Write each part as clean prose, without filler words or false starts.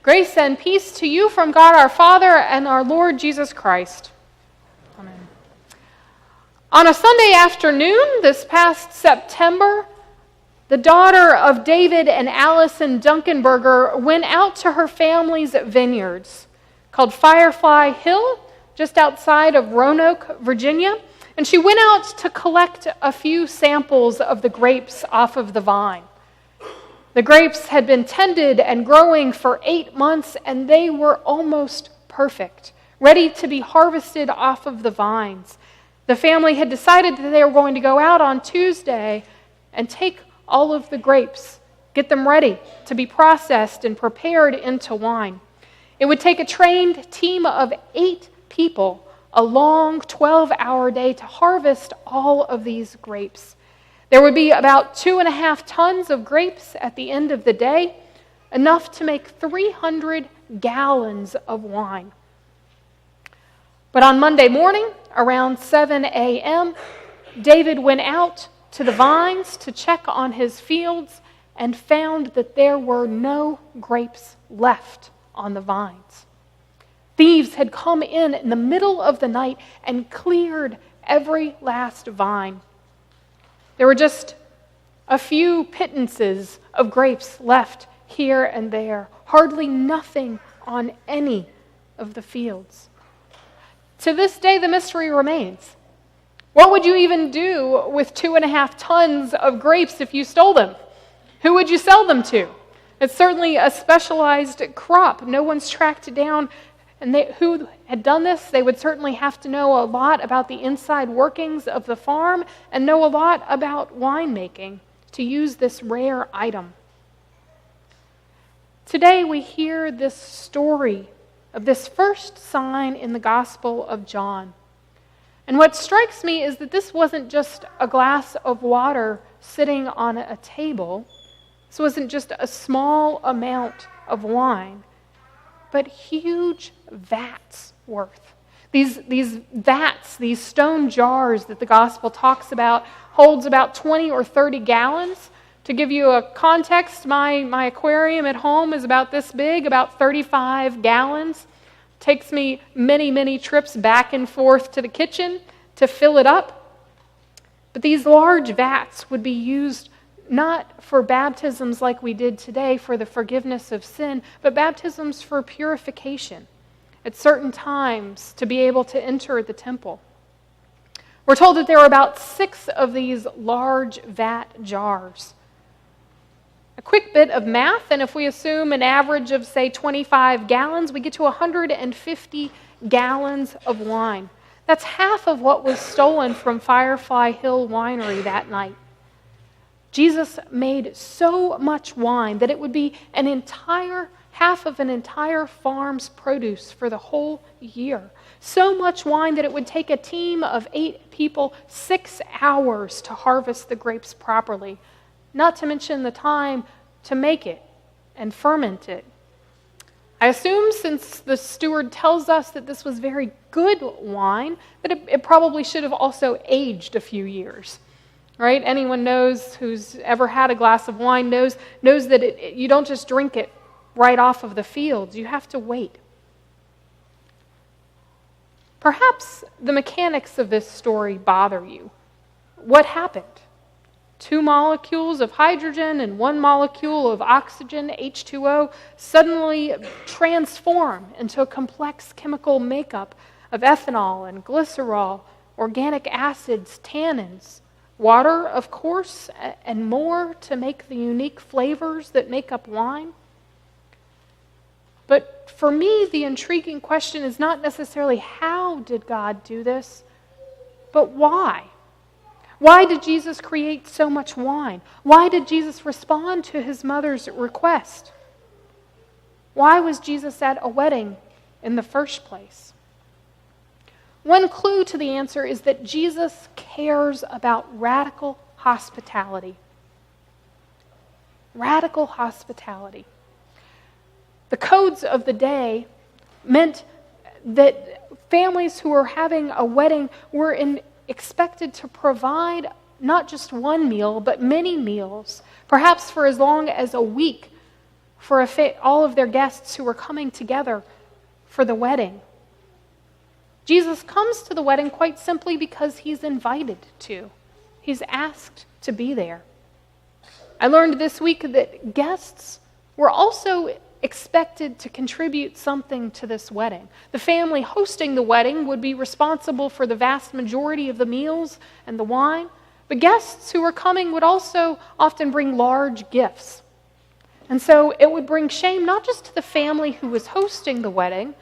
Grace and peace to you from God our Father and our Lord Jesus Christ. Amen. On a Sunday afternoon this past September, the daughter of David and Allison Dunkenberger went out to her family's vineyards called Firefly Hill, just outside of Roanoke, Virginia, and she went out to collect a few samples of the grapes off of the vine. The grapes had been tended and growing for 8 months, and they were almost perfect, ready to be harvested off of the vines. The family had decided that they were going to go out on Tuesday and take all of the grapes, get them ready to be processed and prepared into wine. It would take a trained team of 8 people, a long 12-hour day to harvest all of these grapes. There would be about 2.5 tons of grapes at the end of the day, enough to make 300 gallons of wine. But on Monday morning, around 7 a.m., David went out to the vines to check on his fields and found that there were no grapes left on the vines. Thieves had come in the middle of the night and cleared every last vine. There were just a few pittances of grapes left here and there, hardly nothing on any of the fields. To this day, the mystery remains. What would you even do with 2.5 tons of grapes if you stole them? Who would you sell them to? It's certainly a specialized crop. No one's tracked it down. And who had done this, they would certainly have to know a lot about the inside workings of the farm and know a lot about winemaking to use this rare item. Today we hear this story of this first sign in the Gospel of John. And what strikes me is that this wasn't just a glass of water sitting on a table. This wasn't just a small amount of wine, but huge vats worth. These vats, these stone jars that the gospel talks about, holds about 20 or 30 gallons. To give you a context, my aquarium at home is about this big, about 35 gallons. Takes me many, many trips back and forth to the kitchen to fill it up. But these large vats would be used not for baptisms like we did today for the forgiveness of sin, but baptisms for purification at certain times to be able to enter the temple. We're told that there are about 6 of these large vat jars. A quick bit of math, and if we assume an average of, say, 25 gallons, we get to 150 gallons of wine. That's half of what was stolen from Firefly Hill Winery that night. Jesus made so much wine that it would be half of an entire farm's produce for the whole year. So much wine that it would take a team of 8 people 6 hours to harvest the grapes properly, not to mention the time to make it and ferment it. I assume, since the steward tells us that this was very good wine, that it probably should have also aged a few years. Right? Anyone knows who's ever had a glass of wine knows that you don't just drink it right off of the fields. You have to wait. Perhaps the mechanics of this story bother you. What happened? 2 molecules of hydrogen and 1 molecule of oxygen, H2O, suddenly transform into a complex chemical makeup of ethanol and glycerol, organic acids, tannins, water, of course, and more to make the unique flavors that make up wine. But for me, the intriguing question is not necessarily how did God do this, but why? Why did Jesus create so much wine? Why did Jesus respond to his mother's request? Why was Jesus at a wedding in the first place? One clue to the answer is that Jesus cares about radical hospitality. Radical hospitality. The codes of the day meant that families who were having a wedding were expected to provide not just one meal, but many meals, perhaps for as long as a week, for all of their guests who were coming together for the wedding. Jesus comes to the wedding quite simply because he's invited to. He's asked to be there. I learned this week that guests were also expected to contribute something to this wedding. The family hosting the wedding would be responsible for the vast majority of the meals and the wine, but guests who were coming would also often bring large gifts. And so it would bring shame not just to the family who was hosting the wedding,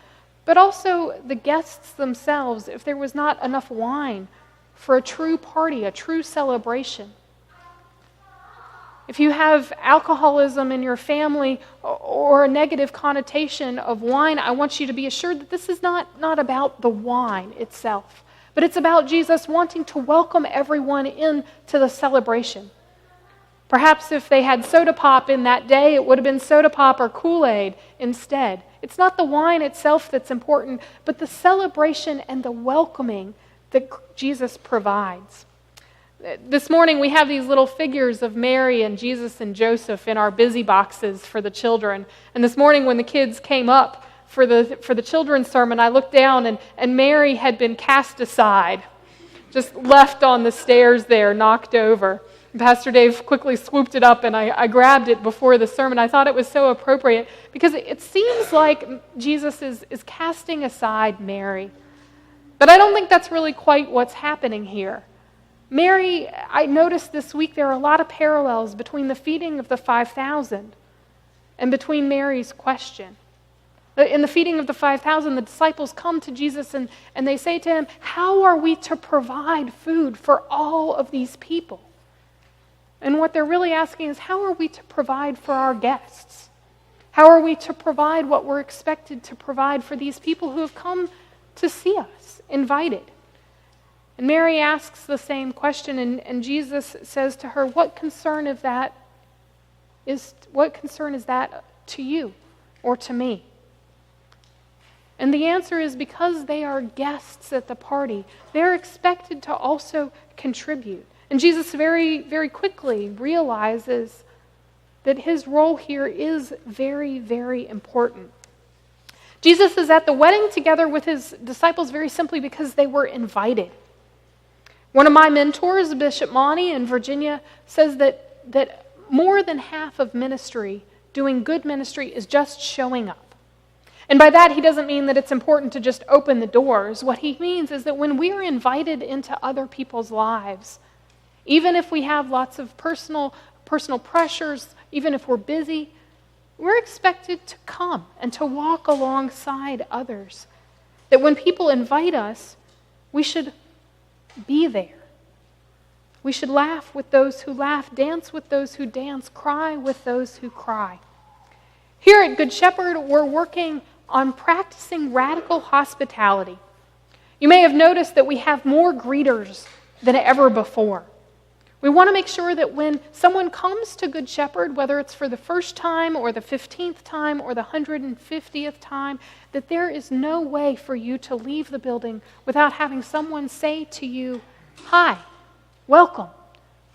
but also the guests themselves if there was not enough wine for a true party, a true celebration. If you have alcoholism in your family or a negative connotation of wine, I want you to be assured that this is not about the wine itself, but it's about Jesus wanting to welcome everyone into the celebration. Perhaps if they had soda pop in that day, it would have been soda pop or Kool-Aid instead. It's not the wine itself that's important, but the celebration and the welcoming that Jesus provides. This morning we have these little figures of Mary and Jesus and Joseph in our busy boxes for the children. And this morning when the kids came up for the children's sermon, I looked down and Mary had been cast aside, just left on the stairs there, knocked over. Pastor Dave quickly swooped it up and I grabbed it before the sermon. I thought it was so appropriate because it seems like Jesus is casting aside Mary. But I don't think that's really quite what's happening here. Mary, I noticed this week there are a lot of parallels between the feeding of the 5,000 and between Mary's question. In the feeding of the 5,000, the disciples come to Jesus and they say to him, "How are we to provide food for all of these people?" And what they're really asking is, how are we to provide for our guests? How are we to provide what we're expected to provide for these people who have come to see us, invited? And Mary asks the same question, and Jesus says to her, what concern is that to you or to me? And the answer is because they are guests at the party, they're expected to also contribute. And Jesus very, very quickly realizes that his role here is very, very important. Jesus is at the wedding together with his disciples very simply because they were invited. One of my mentors, Bishop Monty in Virginia, says that more than half of ministry, doing good ministry, is just showing up. And by that, he doesn't mean that it's important to just open the doors. What he means is that when we are invited into other people's lives, even if we have lots of personal pressures, even if we're busy, we're expected to come and to walk alongside others. That when people invite us, we should be there. We should laugh with those who laugh, dance with those who dance, cry with those who cry. Here at Good Shepherd, we're working on practicing radical hospitality. You may have noticed that we have more greeters than ever before. We want to make sure that when someone comes to Good Shepherd, whether it's for the first time or the 15th time or the 150th time, that there is no way for you to leave the building without having someone say to you, "Hi, welcome.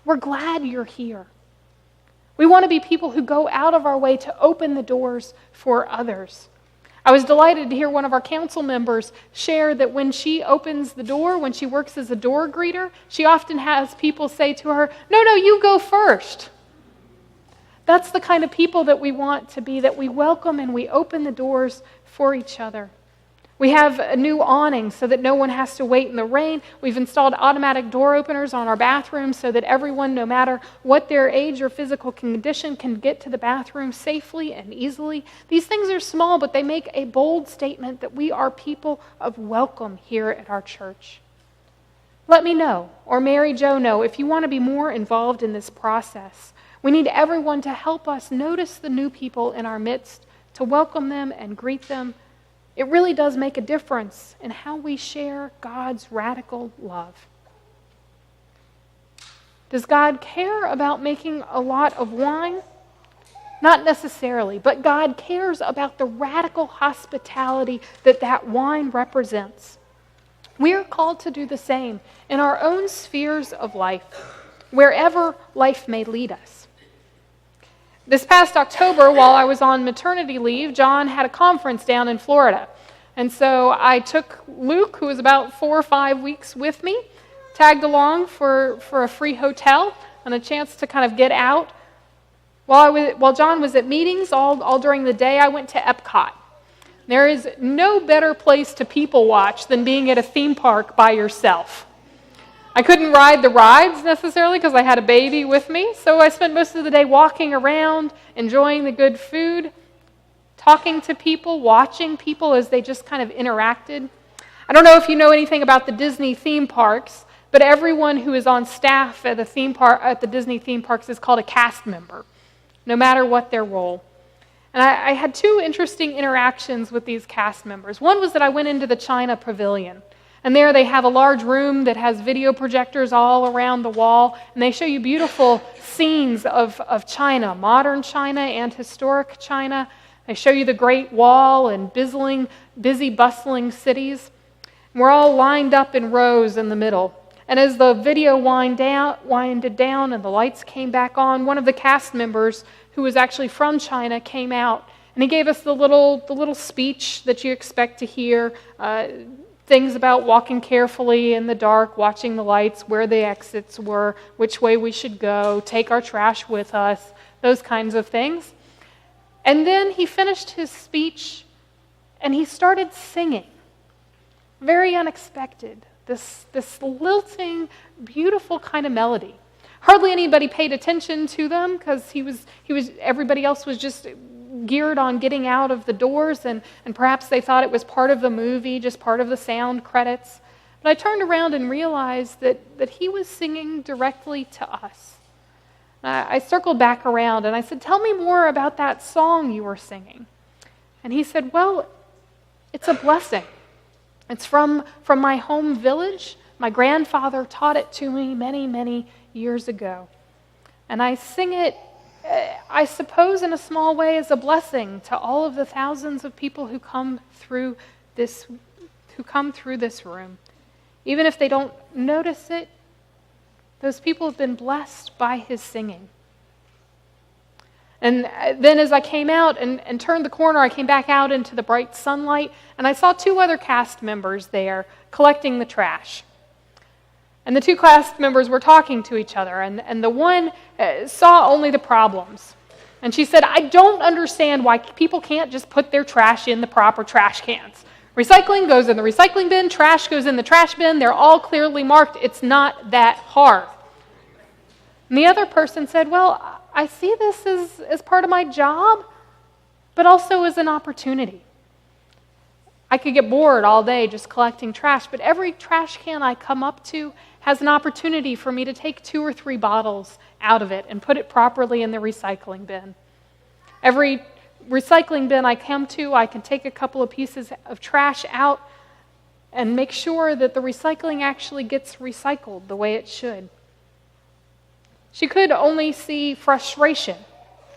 We're glad you're here." We want to be people who go out of our way to open the doors for others. I was delighted to hear one of our council members share that when she opens the door, when she works as a door greeter, she often has people say to her, no, you go first. That's the kind of people that we want to be, that we welcome and we open the doors for each other. We have a new awning so that no one has to wait in the rain. We've installed automatic door openers on our bathrooms so that everyone, no matter what their age or physical condition, can get to the bathroom safely and easily. These things are small, but they make a bold statement that we are people of welcome here at our church. Let me know, or Mary Jo know, if you want to be more involved in this process. We need everyone to help us notice the new people in our midst, to welcome them and greet them. It really does make a difference in how we share God's radical love. Does God care about making a lot of wine? Not necessarily, but God cares about the radical hospitality that wine represents. We are called to do the same in our own spheres of life, wherever life may lead us. This past October, while I was on maternity leave, John had a conference down in Florida. And so I took Luke, who was about 4 or 5 weeks with me, tagged along for a free hotel and a chance to kind of get out. While John was at meetings all during the day, I went to Epcot. There is no better place to people watch than being at a theme park by yourself. I couldn't ride the rides necessarily because I had a baby with me, so I spent most of the day walking around, enjoying the good food, talking to people, watching people as they just kind of interacted. I don't know if you know anything about the Disney theme parks, but everyone who is on staff at the Disney theme parks is called a cast member, no matter what their role. And I had 2 interesting interactions with these cast members. One was that I went into the China Pavilion. And there they have a large room that has video projectors all around the wall, and they show you beautiful scenes of China, modern China and historic China. They show you the Great Wall and busy, bustling cities. And we're all lined up in rows in the middle. And as the video winded down and the lights came back on, one of the cast members, who was actually from China, came out, and he gave us the little speech that you expect to hear, things about walking carefully in the dark, watching the lights, where the exits were, which way we should go, take our trash with us, those kinds of things. And then he finished his speech and he started singing. Very unexpected. This lilting, beautiful kind of melody. Hardly anybody paid attention to them because everybody else was just geared on getting out of the doors, and perhaps they thought it was part of the movie, just part of the sound credits. But I turned around and realized that he was singing directly to us. I circled back around and I said, "Tell me more about that song you were singing." And he said, "Well, it's a blessing. It's from my home village. My grandfather taught it to me many, many years ago. And I sing it, I suppose, in a small way as a blessing to all of the thousands of people who come through this room. Even if they don't notice it, those people have been blessed by his singing." And then as I came out and turned the corner, I came back out into the bright sunlight, and I saw 2 other cast members there collecting the trash. And the 2 cast members were talking to each other, and the one saw only the problems. And she said, "I don't understand why people can't just put their trash in the proper trash cans. Recycling goes in the recycling bin, trash goes in the trash bin, they're all clearly marked, it's not that hard." And the other person said, "Well, I see this as part of my job, but also as an opportunity. I could get bored all day just collecting trash, but every trash can I come up to has an opportunity for me to take 2 or 3 bottles out of it and put it properly in the recycling bin. Every recycling bin I come to, I can take a couple of pieces of trash out and make sure that the recycling actually gets recycled the way it should." She could only see frustration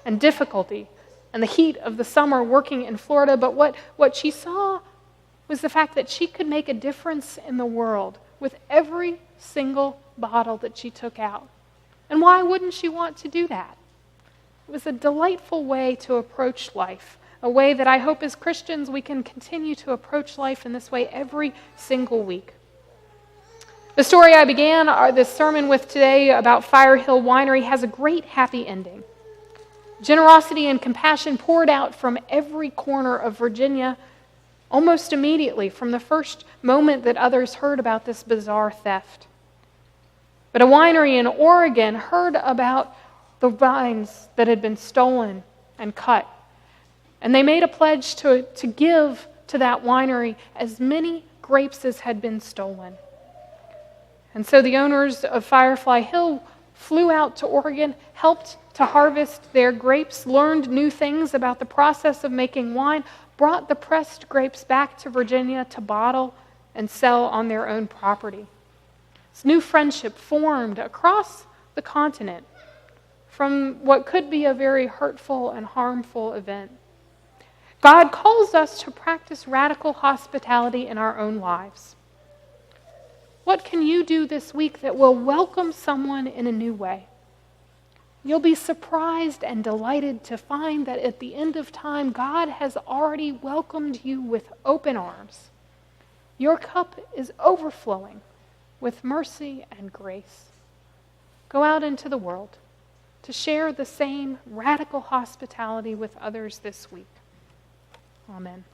and difficulty and the heat of the summer working in Florida, but what she saw was the fact that she could make a difference in the world with every single bottle that she took out. And why wouldn't she want to do that? It was a delightful way to approach life, a way that I hope as Christians we can continue to approach life in this way every single week. The story I began this sermon with today about Fire Hill Winery has a great happy ending. Generosity and compassion poured out from every corner of Virginia almost immediately from the first moment that others heard about this bizarre theft. But a winery in Oregon heard about the vines that had been stolen and cut, and they made a pledge to give to that winery as many grapes as had been stolen. And so the owners of Firefly Hill flew out to Oregon, helped to harvest their grapes, learned new things about the process of making wine, brought the pressed grapes back to Virginia to bottle and sell on their own property. This new friendship formed across the continent from what could be a very hurtful and harmful event. God calls us to practice radical hospitality in our own lives. What can you do this week that will welcome someone in a new way? You'll be surprised and delighted to find that at the end of time, God has already welcomed you with open arms. Your cup is overflowing with mercy and grace. Go out into the world to share the same radical hospitality with others this week. Amen.